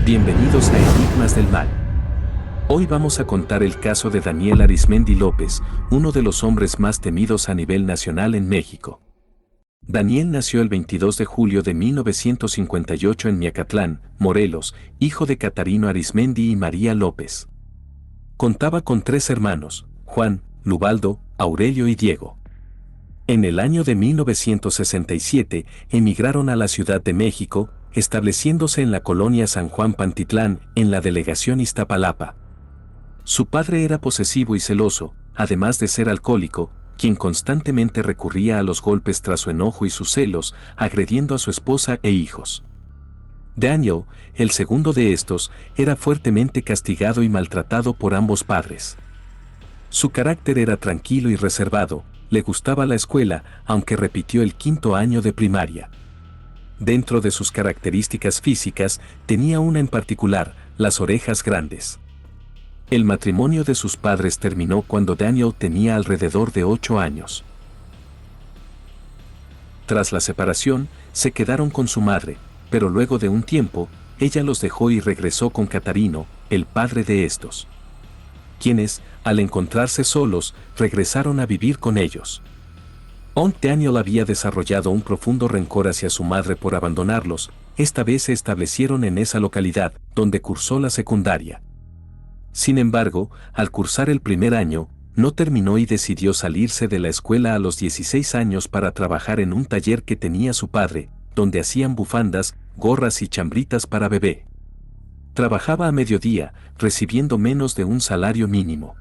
Bienvenidos a Enigmas del Mal. Hoy vamos a contar el caso de Daniel Arizmendi López, uno de los hombres más temidos a nivel nacional en México. Daniel nació el 22 de julio de 1958 en Miacatlán, Morelos, hijo de Catarino Arizmendi y María López. Contaba con 3 hermanos, Juan, Lubaldo, Aurelio y Diego. En el año de 1967 emigraron a la Ciudad de México, estableciéndose en la colonia San Juan Pantitlán, en la delegación Iztapalapa. Su padre era posesivo y celoso, además de ser alcohólico, quien constantemente recurría a los golpes tras su enojo y sus celos, agrediendo a su esposa e hijos. Daniel, el segundo de estos, era fuertemente castigado y maltratado por ambos padres. Su carácter era tranquilo y reservado, le gustaba la escuela, aunque repitió el 5º año de primaria. Dentro de sus características físicas, tenía una en particular, las orejas grandes. El matrimonio de sus padres terminó cuando Daniel tenía alrededor de 8 años. Tras la separación, se quedaron con su madre, pero luego de un tiempo, ella los dejó y regresó con Catarino, el padre de estos, quienes, al encontrarse solos, regresaron a vivir con ellos. Daniel había desarrollado un profundo rencor hacia su madre por abandonarlos. Esta vez se establecieron en esa localidad, donde cursó la secundaria. Sin embargo, al cursar el primer año, no terminó y decidió salirse de la escuela a los 16 años para trabajar en un taller que tenía su padre, donde hacían bufandas, gorras y chambritas para bebé. Trabajaba a mediodía, recibiendo menos de un salario mínimo.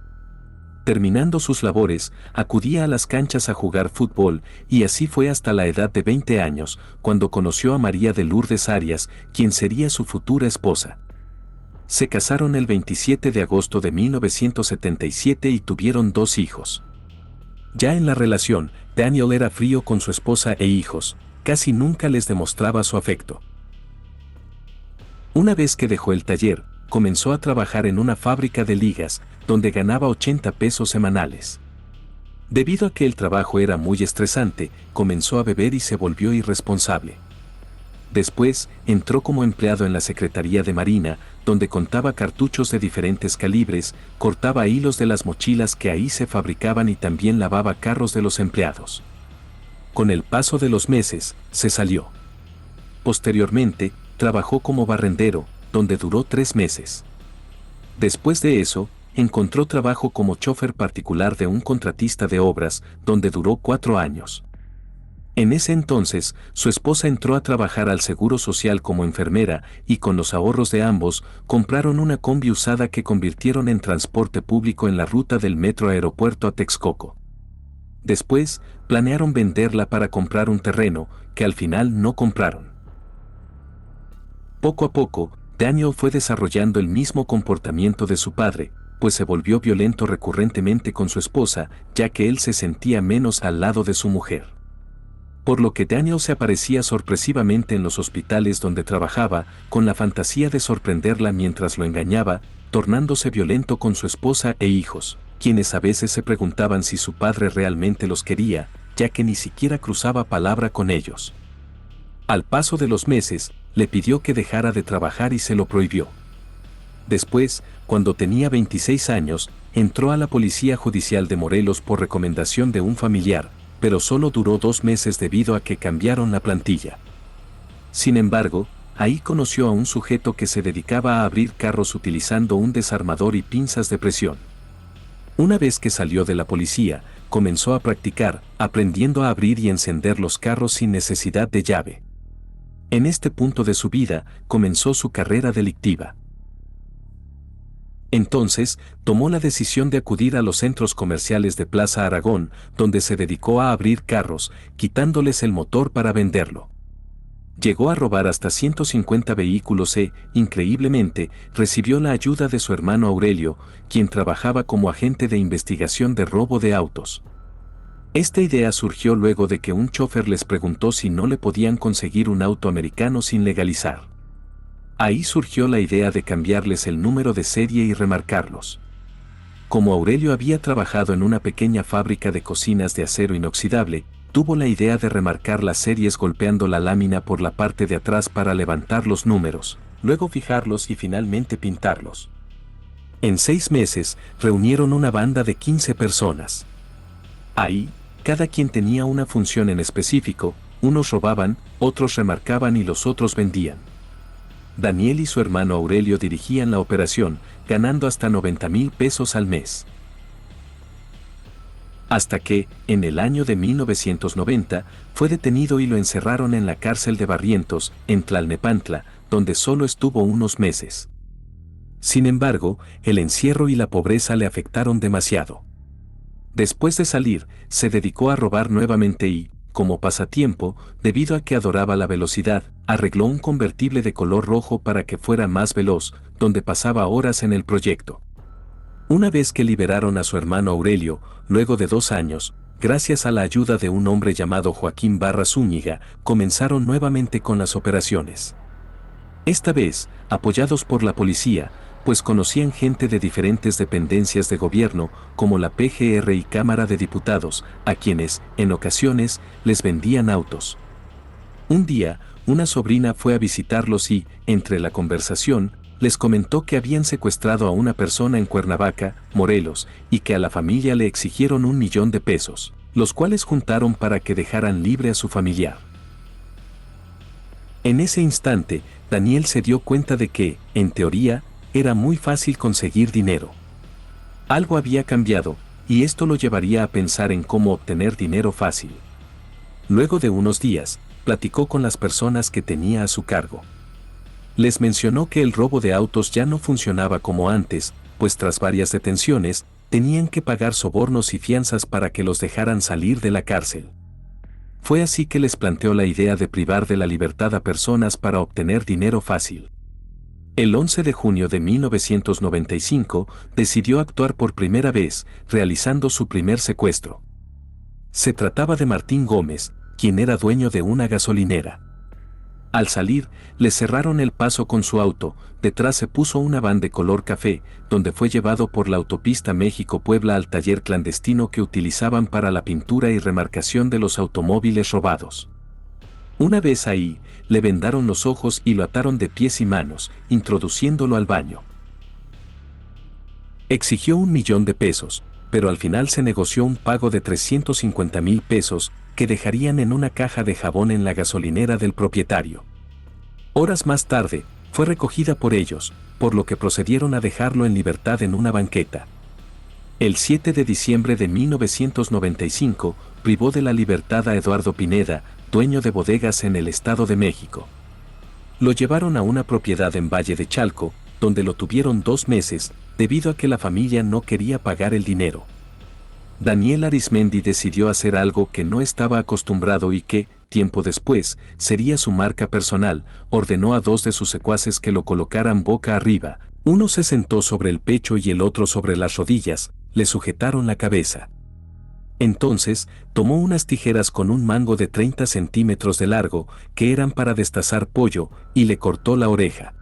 Terminando sus labores, acudía a las canchas a jugar fútbol, y así fue hasta la edad de 20 años, cuando conoció a María de Lourdes Arias, quien sería su futura esposa. Se casaron el 27 de agosto de 1977 y tuvieron 2 hijos. Ya en la relación, Daniel era frío con su esposa e hijos, casi nunca les demostraba su afecto. Una vez que dejó el taller, comenzó a trabajar en una fábrica de ligas, donde ganaba 80 pesos semanales. Debido a que el trabajo era muy estresante, comenzó a beber y se volvió irresponsable. Después, entró como empleado en la Secretaría de Marina, donde contaba cartuchos de diferentes calibres, cortaba hilos de las mochilas que ahí se fabricaban y también lavaba carros de los empleados. Con el paso de los meses, se salió. Posteriormente, trabajó como barrendero, donde duró 3 meses. Después de eso, encontró trabajo como chofer particular de un contratista de obras, donde duró 4 años. En ese entonces, su esposa entró a trabajar al Seguro Social como enfermera y con los ahorros de ambos, compraron una combi usada que convirtieron en transporte público en la ruta del metro Aeropuerto a Texcoco. Después, planearon venderla para comprar un terreno, que al final no compraron. Poco a poco, Daniel fue desarrollando el mismo comportamiento de su padre, pues se volvió violento recurrentemente con su esposa, ya que él se sentía menos al lado de su mujer. Por lo que Daniel se aparecía sorpresivamente en los hospitales donde trabajaba, con la fantasía de sorprenderla mientras lo engañaba, tornándose violento con su esposa e hijos, quienes a veces se preguntaban si su padre realmente los quería, ya que ni siquiera cruzaba palabra con ellos. Al paso de los meses, le pidió que dejara de trabajar y se lo prohibió. Después, cuando tenía 26 años, entró a la Policía Judicial de Morelos por recomendación de un familiar, pero solo duró 2 meses debido a que cambiaron la plantilla. Sin embargo, ahí conoció a un sujeto que se dedicaba a abrir carros utilizando un desarmador y pinzas de presión. Una vez que salió de la policía, comenzó a practicar, aprendiendo a abrir y encender los carros sin necesidad de llave. En este punto de su vida, comenzó su carrera delictiva. Entonces, tomó la decisión de acudir a los centros comerciales de Plaza Aragón, donde se dedicó a abrir carros, quitándoles el motor para venderlo. Llegó a robar hasta 150 vehículos e, increíblemente, recibió la ayuda de su hermano Aurelio, quien trabajaba como agente de investigación de robo de autos. Esta idea surgió luego de que un chofer les preguntó si no le podían conseguir un auto americano sin legalizar. Ahí surgió la idea de cambiarles el número de serie y remarcarlos. Como Aurelio había trabajado en una pequeña fábrica de cocinas de acero inoxidable, tuvo la idea de remarcar las series golpeando la lámina por la parte de atrás para levantar los números, luego fijarlos y finalmente pintarlos. En 6 meses, reunieron una banda de 15 personas. Ahí, cada quien tenía una función en específico, unos robaban, otros remarcaban y los otros vendían. Daniel y su hermano Aurelio dirigían la operación, ganando hasta 90,000 pesos al mes. Hasta que, en el año de 1990, fue detenido y lo encerraron en la cárcel de Barrientos, en Tlalnepantla, donde solo estuvo unos meses. Sin embargo, el encierro y la pobreza le afectaron demasiado. Después de salir, se dedicó a robar nuevamente y, como pasatiempo, debido a que adoraba la velocidad, arregló un convertible de color rojo para que fuera más veloz, donde pasaba horas en el proyecto. Una vez que liberaron a su hermano Aurelio, luego de 2 años, gracias a la ayuda de un hombre llamado Joaquín Barra Zúñiga, comenzaron nuevamente con las operaciones. Esta vez, apoyados por la policía, pues conocían gente de diferentes dependencias de gobierno, como la PGR y Cámara de Diputados, a quienes, en ocasiones, les vendían autos. Un día, una sobrina fue a visitarlos y, entre la conversación, les comentó que habían secuestrado a una persona en Cuernavaca, Morelos, y que a la familia le exigieron 1,000,000 de pesos, los cuales juntaron para que dejaran libre a su familiar. En ese instante, Daniel se dio cuenta de que, en teoría, era muy fácil conseguir dinero. Algo había cambiado, y esto lo llevaría a pensar en cómo obtener dinero fácil. Luego de unos días, platicó con las personas que tenía a su cargo. Les mencionó que el robo de autos ya no funcionaba como antes, pues tras varias detenciones, tenían que pagar sobornos y fianzas para que los dejaran salir de la cárcel. Fue así que les planteó la idea de privar de la libertad a personas para obtener dinero fácil. El 11 de junio de 1995, decidió actuar por primera vez, realizando su primer secuestro. Se trataba de Martín Gómez, quien era dueño de una gasolinera. Al salir, le cerraron el paso con su auto, detrás se puso una van de color café, donde fue llevado por la autopista México-Puebla al taller clandestino que utilizaban para la pintura y remarcación de los automóviles robados. Una vez ahí, le vendaron los ojos y lo ataron de pies y manos, introduciéndolo al baño. Exigió 1,000,000 de pesos, pero al final se negoció un pago de 350,000 pesos, que dejarían en una caja de jabón en la gasolinera del propietario. Horas más tarde, fue recogida por ellos, por lo que procedieron a dejarlo en libertad en una banqueta. El 7 de diciembre de 1995, privó de la libertad a Eduardo Pineda, dueño de bodegas en el Estado de México. Lo llevaron a una propiedad en Valle de Chalco, donde lo tuvieron 2 meses, debido a que la familia no quería pagar el dinero. Daniel Arismendi decidió hacer algo que no estaba acostumbrado y que, tiempo después, sería su marca personal. Ordenó a 2 de sus secuaces que lo colocaran boca arriba. Uno se sentó sobre el pecho y el otro sobre las rodillas, le sujetaron la cabeza. Entonces, tomó unas tijeras con un mango de 30 centímetros de largo, que eran para destazar pollo, y le cortó la oreja.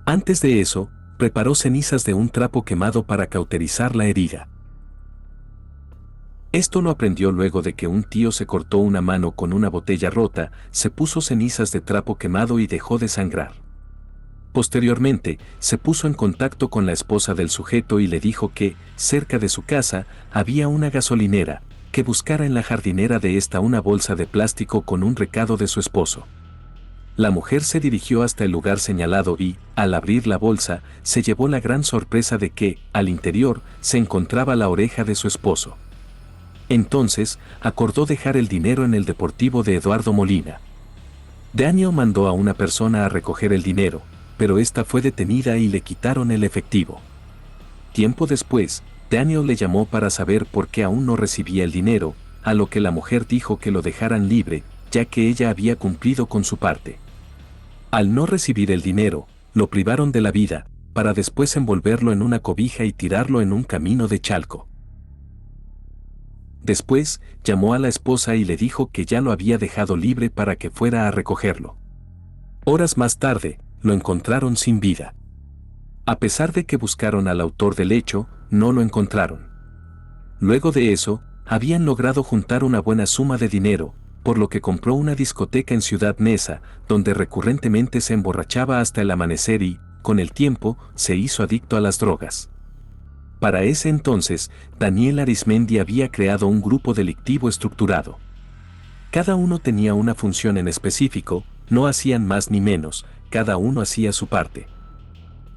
Antes de eso, preparó cenizas de un trapo quemado para cauterizar la herida. Esto lo aprendió luego de que un tío se cortó una mano con una botella rota, se puso cenizas de trapo quemado y dejó de sangrar. Posteriormente, se puso en contacto con la esposa del sujeto y le dijo que, cerca de su casa, había una gasolinera, que buscara en la jardinera de esta una bolsa de plástico con un recado de su esposo. La mujer se dirigió hasta el lugar señalado y, al abrir la bolsa, se llevó la gran sorpresa de que, al interior, se encontraba la oreja de su esposo. Entonces, acordó dejar el dinero en el deportivo de Eduardo Molina. Daniel mandó a una persona a recoger el dinero, pero esta fue detenida y le quitaron el efectivo. Tiempo después, Daniel le llamó para saber por qué aún no recibía el dinero, a lo que la mujer dijo que lo dejaran libre, ya que ella había cumplido con su parte. Al no recibir el dinero, lo privaron de la vida, para después envolverlo en una cobija y tirarlo en un camino de Chalco. Después, llamó a la esposa y le dijo que ya lo había dejado libre para que fuera a recogerlo. Horas más tarde, lo encontraron sin vida. A pesar de que buscaron al autor del hecho, no lo encontraron. Luego de eso, habían logrado juntar una buena suma de dinero, por lo que compró una discoteca en Ciudad Neza, donde recurrentemente se emborrachaba hasta el amanecer y, con el tiempo, se hizo adicto a las drogas. Para ese entonces, Daniel Arizmendi había creado un grupo delictivo estructurado. Cada uno tenía una función en específico, no hacían más ni menos, cada uno hacía su parte.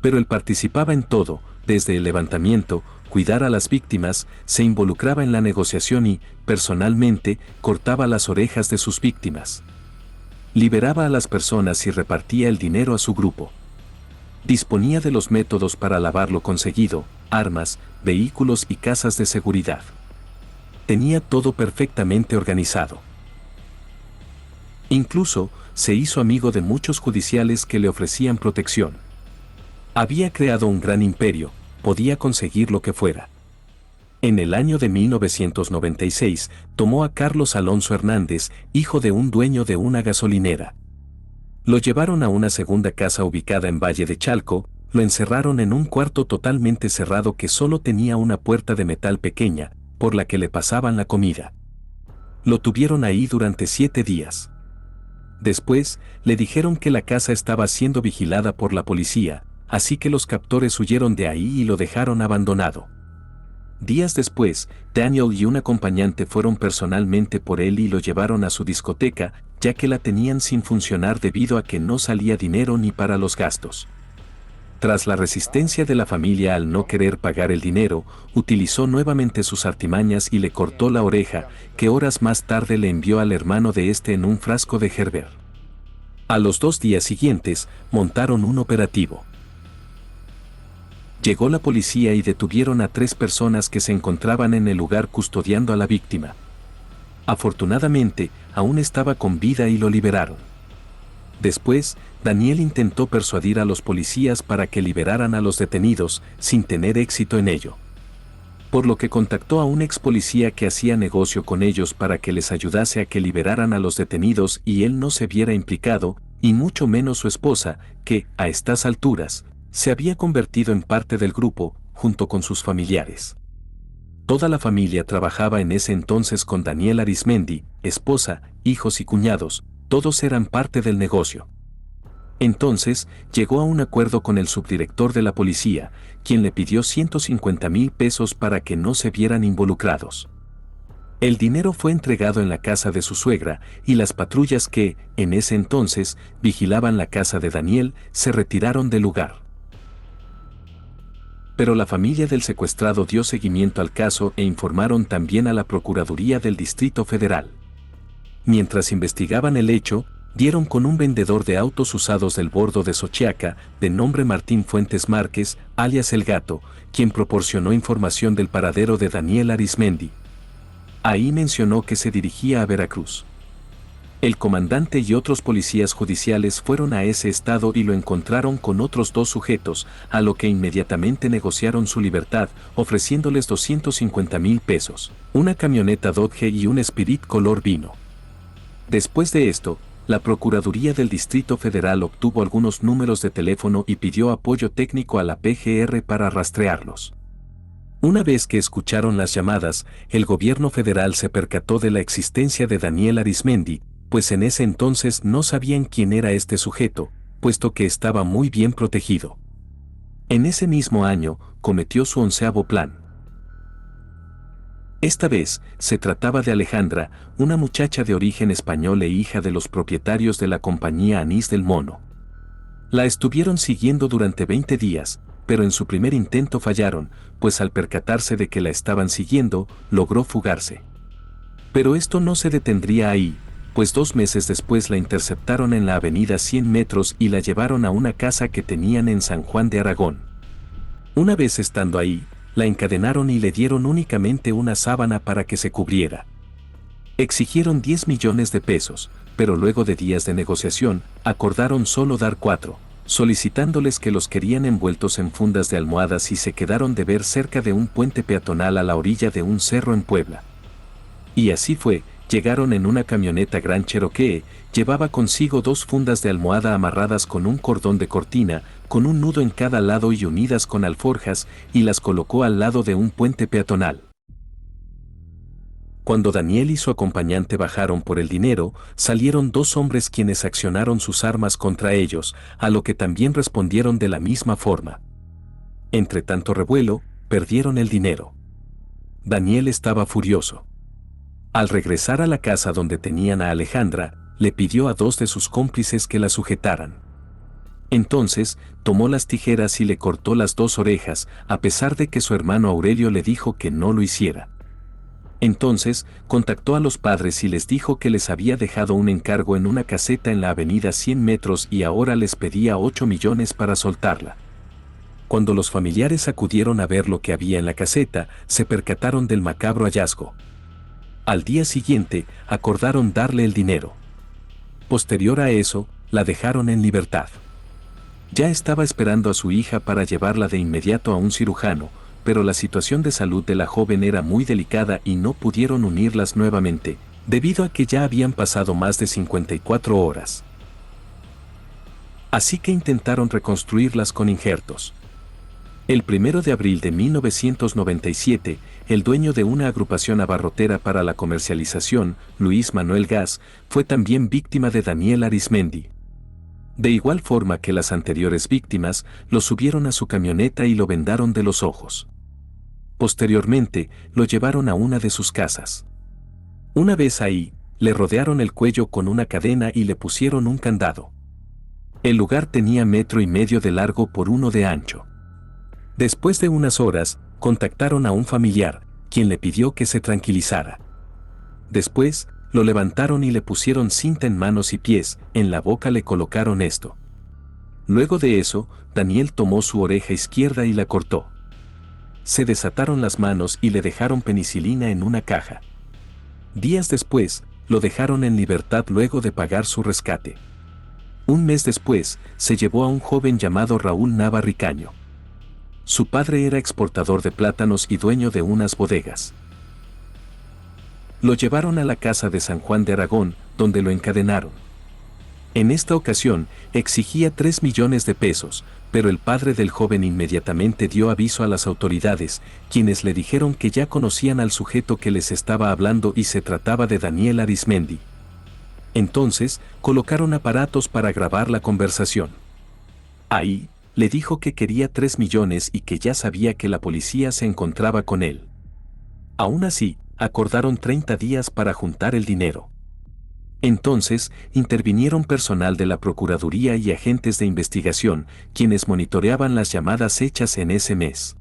Pero él participaba en todo, desde el levantamiento, cuidar a las víctimas, se involucraba en la negociación y, personalmente, cortaba las orejas de sus víctimas. Liberaba a las personas y repartía el dinero a su grupo. Disponía de los métodos para lavar lo conseguido, armas, vehículos y casas de seguridad. Tenía todo perfectamente organizado. Incluso, se hizo amigo de muchos judiciales que le ofrecían protección. Había creado un gran imperio, podía conseguir lo que fuera. En el año de 1996, tomó a Carlos Alonso Hernández, hijo de un dueño de una gasolinera. Lo llevaron a una segunda casa ubicada en Valle de Chalco, lo encerraron en un cuarto totalmente cerrado que solo tenía una puerta de metal pequeña, por la que le pasaban la comida. Lo tuvieron ahí durante 7 días. Después, le dijeron que la casa estaba siendo vigilada por la policía, así que los captores huyeron de ahí y lo dejaron abandonado. Días después, Daniel y un acompañante fueron personalmente por él y lo llevaron a su discoteca, ya que la tenían sin funcionar debido a que no salía dinero ni para los gastos. Tras la resistencia de la familia al no querer pagar el dinero, utilizó nuevamente sus artimañas y le cortó la oreja, que horas más tarde le envió al hermano de este en un frasco de Gerber. A los 2 días siguientes, montaron un operativo. Llegó la policía y detuvieron a 3 personas que se encontraban en el lugar custodiando a la víctima. Afortunadamente, aún estaba con vida y lo liberaron. Después, Daniel intentó persuadir a los policías para que liberaran a los detenidos, sin tener éxito en ello. Por lo que contactó a un ex policía que hacía negocio con ellos para que les ayudase a que liberaran a los detenidos y él no se viera implicado, y mucho menos su esposa, que, a estas alturas, se había convertido en parte del grupo, junto con sus familiares. Toda la familia trabajaba en ese entonces con Daniel Arizmendi, esposa, hijos y cuñados, todos eran parte del negocio. Entonces, llegó a un acuerdo con el subdirector de la policía, quien le pidió 150,000 pesos para que no se vieran involucrados. El dinero fue entregado en la casa de su suegra, y las patrullas que, en ese entonces, vigilaban la casa de Daniel, se retiraron del lugar. Pero la familia del secuestrado dio seguimiento al caso e informaron también a la Procuraduría del Distrito Federal. Mientras investigaban el hecho, dieron con un vendedor de autos usados del bordo de Xochiaca, de nombre Martín Fuentes Márquez, alias El Gato, quien proporcionó información del paradero de Daniel Arizmendi. Ahí mencionó que se dirigía a Veracruz. El comandante y otros policías judiciales fueron a ese estado y lo encontraron con otros 2 sujetos, a lo que inmediatamente negociaron su libertad, ofreciéndoles 250,000 pesos, una camioneta Dodge y un Spirit color vino. Después de esto, la Procuraduría del Distrito Federal obtuvo algunos números de teléfono y pidió apoyo técnico a la PGR para rastrearlos. Una vez que escucharon las llamadas, el gobierno federal se percató de la existencia de Daniel Arizmendi, pues en ese entonces no sabían quién era este sujeto, puesto que estaba muy bien protegido. En ese mismo año, cometió su 11º plan. Esta vez, se trataba de Alejandra, una muchacha de origen español e hija de los propietarios de la compañía Anís del Mono. La estuvieron siguiendo durante 20 días, pero en su primer intento fallaron, pues al percatarse de que la estaban siguiendo, logró fugarse. Pero esto no se detendría ahí, pues 2 meses después la interceptaron en la avenida 100 metros y la llevaron a una casa que tenían en San Juan de Aragón. Una vez estando ahí, la encadenaron y le dieron únicamente una sábana para que se cubriera. Exigieron 10 millones de pesos, pero luego de días de negociación, acordaron solo dar 4, solicitándoles que los querían envueltos en fundas de almohadas y se quedaron de ver cerca de un puente peatonal a la orilla de un cerro en Puebla. Y así fue, llegaron en una camioneta Gran Cherokee, llevaba consigo 2 fundas de almohada amarradas con un cordón de cortina, con un nudo en cada lado y unidas con alforjas, y las colocó al lado de un puente peatonal. Cuando Daniel y su acompañante bajaron por el dinero, salieron dos hombres quienes accionaron sus armas contra ellos, a lo que también respondieron de la misma forma. Entre tanto revuelo, perdieron el dinero. Daniel estaba furioso. Al regresar a la casa donde tenían a Alejandra, le pidió a dos de sus cómplices que la sujetaran. Entonces, tomó las tijeras y le cortó las dos orejas, a pesar de que su hermano Aurelio le dijo que no lo hiciera. Entonces, contactó a los padres y les dijo que les había dejado un encargo en una caseta en la avenida 100 metros y ahora les pedía 8 millones para soltarla. Cuando los familiares acudieron a ver lo que había en la caseta, se percataron del macabro hallazgo. Al día siguiente, acordaron darle el dinero. Posterior a eso, la dejaron en libertad. Ya estaba esperando a su hija para llevarla de inmediato a un cirujano, pero la situación de salud de la joven era muy delicada y no pudieron unirlas nuevamente, debido a que ya habían pasado más de 54 horas. Así que intentaron reconstruirlas con injertos. El 1 de abril de 1997, el dueño de una agrupación abarrotera para la comercialización, Luis Manuel Gas, fue también víctima de Daniel Arizmendi. De igual forma que las anteriores víctimas, lo subieron a su camioneta y lo vendaron de los ojos. Posteriormente, lo llevaron a una de sus casas. Una vez ahí, le rodearon el cuello con una cadena y le pusieron un candado. El lugar tenía 1,5 metros de largo por 1 de ancho. Después de unas horas, contactaron a un familiar, quien le pidió que se tranquilizara. Después, lo levantaron y le pusieron cinta en manos y pies, en la boca le colocaron esto. Luego de eso, Daniel tomó su oreja izquierda y la cortó. Se desataron las manos y le dejaron penicilina en una caja. Días después, lo dejaron en libertad luego de pagar su rescate. Un mes después, se llevó a un joven llamado Raúl Nava Ricaño. Su padre era exportador de plátanos y dueño de unas bodegas. Lo llevaron a la casa de San Juan de Aragón, donde lo encadenaron. En esta ocasión, exigía 3 millones de pesos, pero el padre del joven inmediatamente dio aviso a las autoridades, quienes le dijeron que ya conocían al sujeto que les estaba hablando y se trataba de Daniel Arizmendi. Entonces, colocaron aparatos para grabar la conversación. Ahí, le dijo que quería 3 millones y que ya sabía que la policía se encontraba con él. Aún así, acordaron 30 días para juntar el dinero. Entonces, intervinieron personal de la Procuraduría y agentes de investigación, quienes monitoreaban las llamadas hechas en ese mes.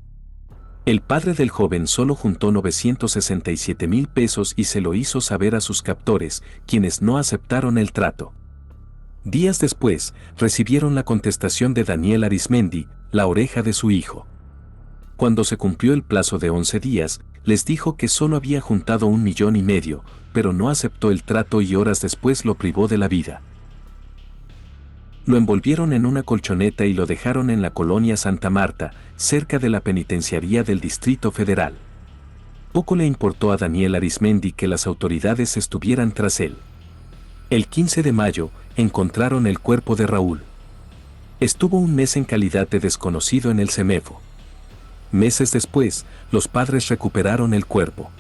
El padre del joven solo juntó 967,000 pesos y se lo hizo saber a sus captores, quienes no aceptaron el trato. Días después, recibieron la contestación de Daniel Arizmendi, la oreja de su hijo. Cuando se cumplió el plazo de 11 días, les dijo que solo había juntado 1,5 millones, pero no aceptó el trato y horas después lo privó de la vida. Lo envolvieron en una colchoneta y lo dejaron en la colonia Santa Marta, cerca de la penitenciaría del Distrito Federal. Poco le importó a Daniel Arizmendi que las autoridades estuvieran tras él. El 15 de mayo, encontraron el cuerpo de Raúl. Estuvo un mes en calidad de desconocido en el CEMEFO. Meses después, los padres recuperaron el cuerpo.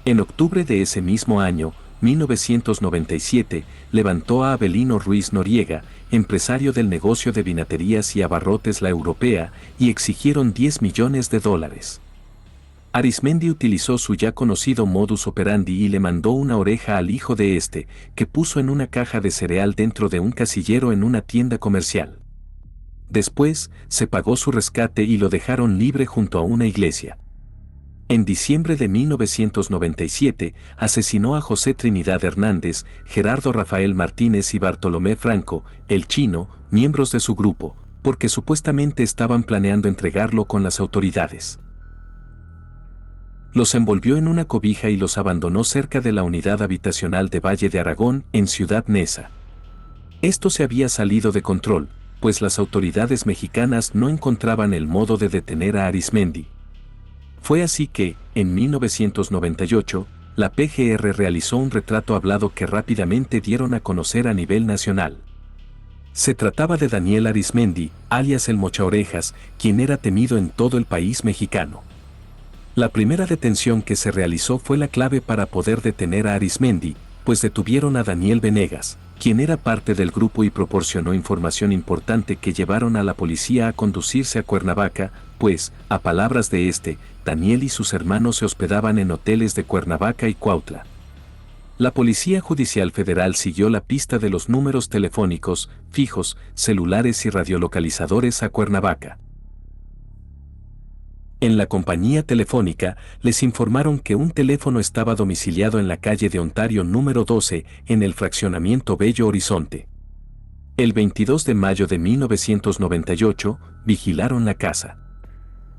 En octubre de ese mismo año, 1997, levantó a Abelino Ruiz Noriega, empresario del negocio de vinaterías y abarrotes La Europea, y exigieron 10 millones de dólares. Arizmendi utilizó su ya conocido modus operandi y le mandó una oreja al hijo de este, que puso en una caja de cereal dentro de un casillero en una tienda comercial. Después, se pagó su rescate y lo dejaron libre junto a una iglesia. En diciembre de 1997, asesinó a José Trinidad Hernández, Gerardo Rafael Martínez y Bartolomé Franco, el chino, miembros de su grupo, porque supuestamente estaban planeando entregarlo con las autoridades. Los envolvió en una cobija y los abandonó cerca de la unidad habitacional de Valle de Aragón, en Ciudad Neza. Esto se había salido de control, pues las autoridades mexicanas no encontraban el modo de detener a Arizmendi. Fue así que, en 1998, la PGR realizó un retrato hablado que rápidamente dieron a conocer a nivel nacional. Se trataba de Daniel Arizmendi, alias el Mochaorejas, quien era temido en todo el país mexicano. La primera detención que se realizó fue la clave para poder detener a Arizmendi, pues detuvieron a Daniel Venegas, quien era parte del grupo y proporcionó información importante que llevaron a la policía a conducirse a Cuernavaca, pues, a palabras de este, Daniel y sus hermanos se hospedaban en hoteles de Cuernavaca y Cuautla. La Policía Judicial Federal siguió la pista de los números telefónicos, fijos, celulares y radiolocalizadores a Cuernavaca. En la compañía telefónica, les informaron que un teléfono estaba domiciliado en la calle de Ontario número 12, en el fraccionamiento Bello Horizonte. El 22 de mayo de 1998, vigilaron la casa.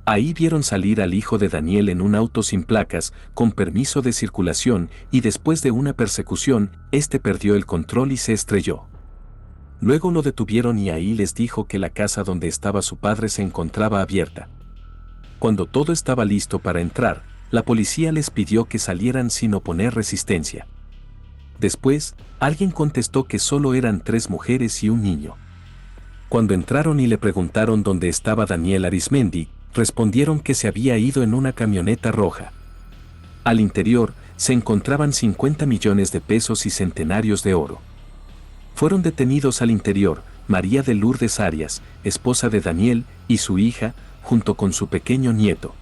Ahí vieron salir al hijo de Daniel en un auto sin placas, con permiso de circulación, y después de una persecución, este perdió el control y se estrelló. Luego lo detuvieron y ahí les dijo que la casa donde estaba su padre se encontraba abierta. Cuando todo estaba listo para entrar, la policía les pidió que salieran sin oponer resistencia. Después, alguien contestó que solo eran 3 mujeres y un niño. Cuando entraron y le preguntaron dónde estaba Daniel Arizmendi, respondieron que se había ido en una camioneta roja. Al interior, se encontraban 50 millones de pesos y centenarios de oro. Fueron detenidos al interior María de Lourdes Arias, esposa de Daniel, y su hija, junto con su pequeño nieto.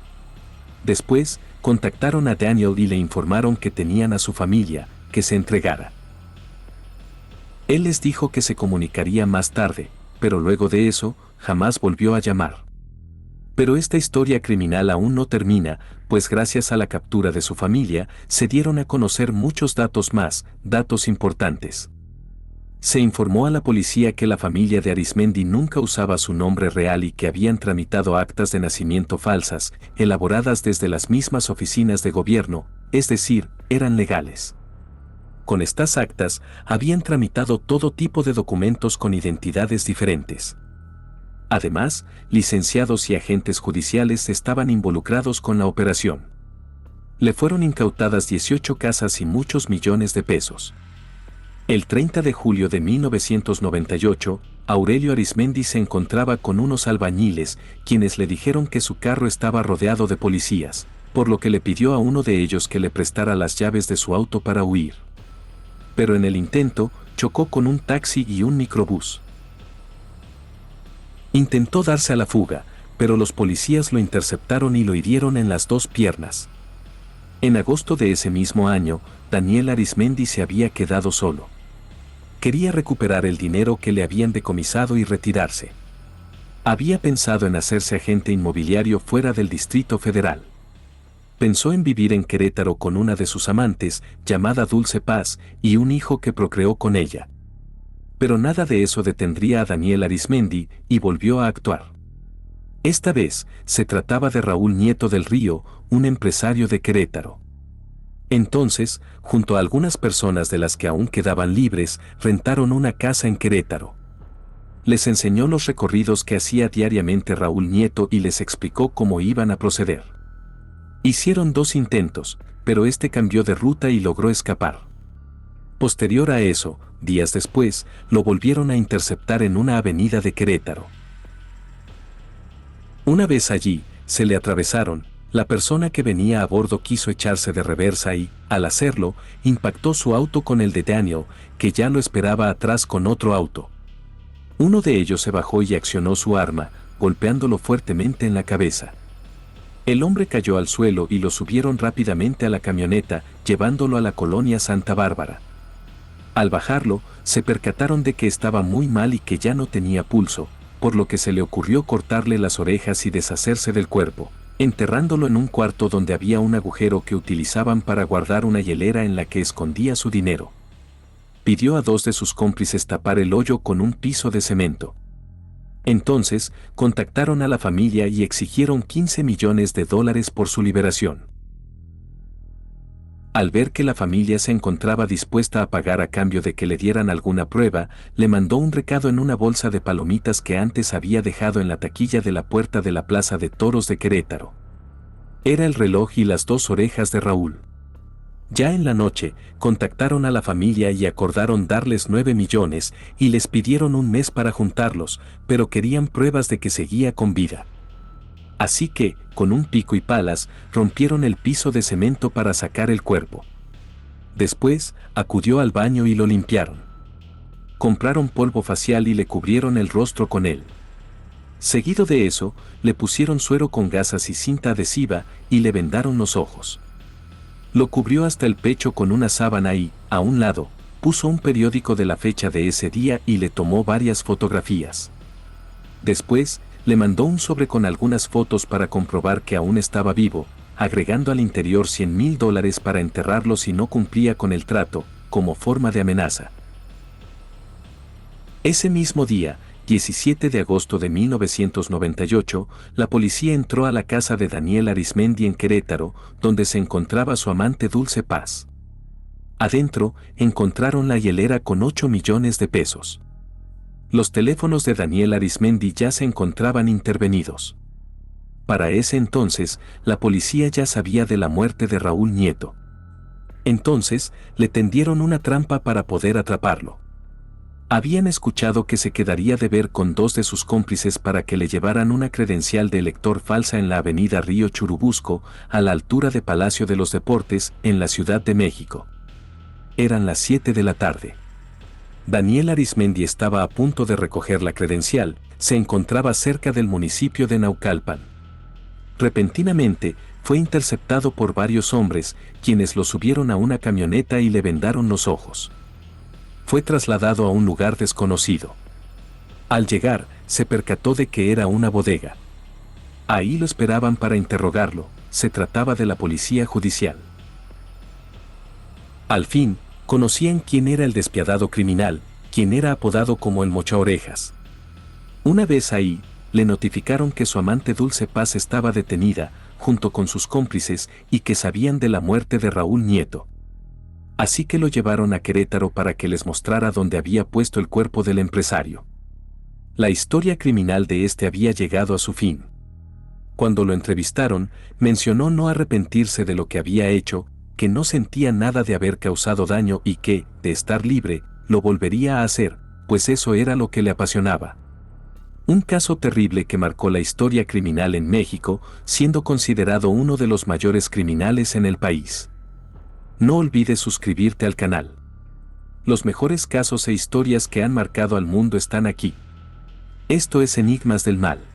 Después, contactaron a Daniel y le informaron que tenían a su familia, que se entregara. Él les dijo que se comunicaría más tarde, pero luego de eso, jamás volvió a llamar. Pero esta historia criminal aún no termina, pues gracias a la captura de su familia, se dieron a conocer muchos datos más, datos importantes. Se informó a la policía que la familia de Arizmendi nunca usaba su nombre real y que habían tramitado actas de nacimiento falsas, elaboradas desde las mismas oficinas de gobierno, es decir, eran legales. Con estas actas, habían tramitado todo tipo de documentos con identidades diferentes. Además, licenciados y agentes judiciales estaban involucrados con la operación. Le fueron incautadas 18 casas y muchos millones de pesos. El 30 de julio de 1998, Aurelio Arizmendi se encontraba con unos albañiles, quienes le dijeron que su carro estaba rodeado de policías, por lo que le pidió a uno de ellos que le prestara las llaves de su auto para huir. Pero en el intento, chocó con un taxi y un microbús. Intentó darse a la fuga, pero los policías lo interceptaron y lo hirieron en las 2 piernas. En agosto de ese mismo año, Daniel Arizmendi se había quedado solo. Quería recuperar el dinero que le habían decomisado y retirarse. Había pensado en hacerse agente inmobiliario fuera del Distrito Federal. Pensó en vivir en Querétaro con una de sus amantes, llamada Dulce Paz, y un hijo que procreó con ella. Pero nada de eso detendría a Daniel Arizmendi, y volvió a actuar. Esta vez, se trataba de Raúl Nieto del Río, un empresario de Querétaro. Entonces, junto a algunas personas de las que aún quedaban libres, rentaron una casa en Querétaro. Les enseñó los recorridos que hacía diariamente Raúl Nieto y les explicó cómo iban a proceder. Hicieron 2 intentos, pero este cambió de ruta y logró escapar. Posterior a eso, días después, lo volvieron a interceptar en una avenida de Querétaro. Una vez allí, se le atravesaron. La persona que venía a bordo quiso echarse de reversa y, al hacerlo, impactó su auto con el de Daniel, que ya lo esperaba atrás con otro auto. Uno de ellos se bajó y accionó su arma, golpeándolo fuertemente en la cabeza. El hombre cayó al suelo y lo subieron rápidamente a la camioneta, llevándolo a la colonia Santa Bárbara. Al bajarlo, se percataron de que estaba muy mal y que ya no tenía pulso, por lo que se le ocurrió cortarle las orejas y deshacerse del cuerpo, enterrándolo en un cuarto donde había un agujero que utilizaban para guardar una hielera en la que escondía su dinero. Pidió a 2 de sus cómplices tapar el hoyo con un piso de cemento. Entonces, contactaron a la familia y exigieron $15 millones por su liberación. Al ver que la familia se encontraba dispuesta a pagar a cambio de que le dieran alguna prueba, le mandó un recado en una bolsa de palomitas que antes había dejado en la taquilla de la puerta de la Plaza de Toros de Querétaro. Era el reloj y las 2 orejas de Raúl. Ya en la noche, contactaron a la familia y acordaron darles 9 millones y les pidieron un mes para juntarlos, pero querían pruebas de que seguía con vida. Así que, con un pico y palas, rompieron el piso de cemento para sacar el cuerpo. Después, acudió al baño y lo limpiaron. Compraron polvo facial y le cubrieron el rostro con él. Seguido de eso, le pusieron suero con gasas y cinta adhesiva y le vendaron los ojos. Lo cubrió hasta el pecho con una sábana y, a un lado, puso un periódico de la fecha de ese día y le tomó varias fotografías. Después, le mandó un sobre con algunas fotos para comprobar que aún estaba vivo, agregando al interior $100,000 para enterrarlo si no cumplía con el trato, como forma de amenaza. Ese mismo día, 17 de agosto de 1998, la policía entró a la casa de Daniel Arizmendi en Querétaro, donde se encontraba su amante Dulce Paz. Adentro, encontraron la hielera con 8 millones de pesos. Los teléfonos de Daniel Arizmendi ya se encontraban intervenidos. Para ese entonces, la policía ya sabía de la muerte de Raúl Nieto. Entonces, le tendieron una trampa para poder atraparlo. Habían escuchado que se quedaría de ver con 2 de sus cómplices para que le llevaran una credencial de elector falsa en la avenida Río Churubusco, a la altura de Palacio de los Deportes, en la Ciudad de México. Eran las 7 de la tarde. Daniel Arizmendi estaba a punto de recoger la credencial, se encontraba cerca del municipio de Naucalpan. Repentinamente, fue interceptado por varios hombres, quienes lo subieron a una camioneta y le vendaron los ojos. Fue trasladado a un lugar desconocido. Al llegar, se percató de que era una bodega. Ahí lo esperaban para interrogarlo, se trataba de la policía judicial. Al fin, conocían quién era el despiadado criminal, quien era apodado como el Mochaorejas. Una vez ahí, le notificaron que su amante Dulce Paz estaba detenida, junto con sus cómplices, y que sabían de la muerte de Raúl Nieto. Así que lo llevaron a Querétaro para que les mostrara dónde había puesto el cuerpo del empresario. La historia criminal de este había llegado a su fin. Cuando lo entrevistaron, mencionó no arrepentirse de lo que había hecho, que no sentía nada de haber causado daño y que, de estar libre, lo volvería a hacer, pues eso era lo que le apasionaba. Un caso terrible que marcó la historia criminal en México, siendo considerado uno de los mayores criminales en el país. No olvides suscribirte al canal. Los mejores casos e historias que han marcado al mundo están aquí. Esto es Enigmas del Mal.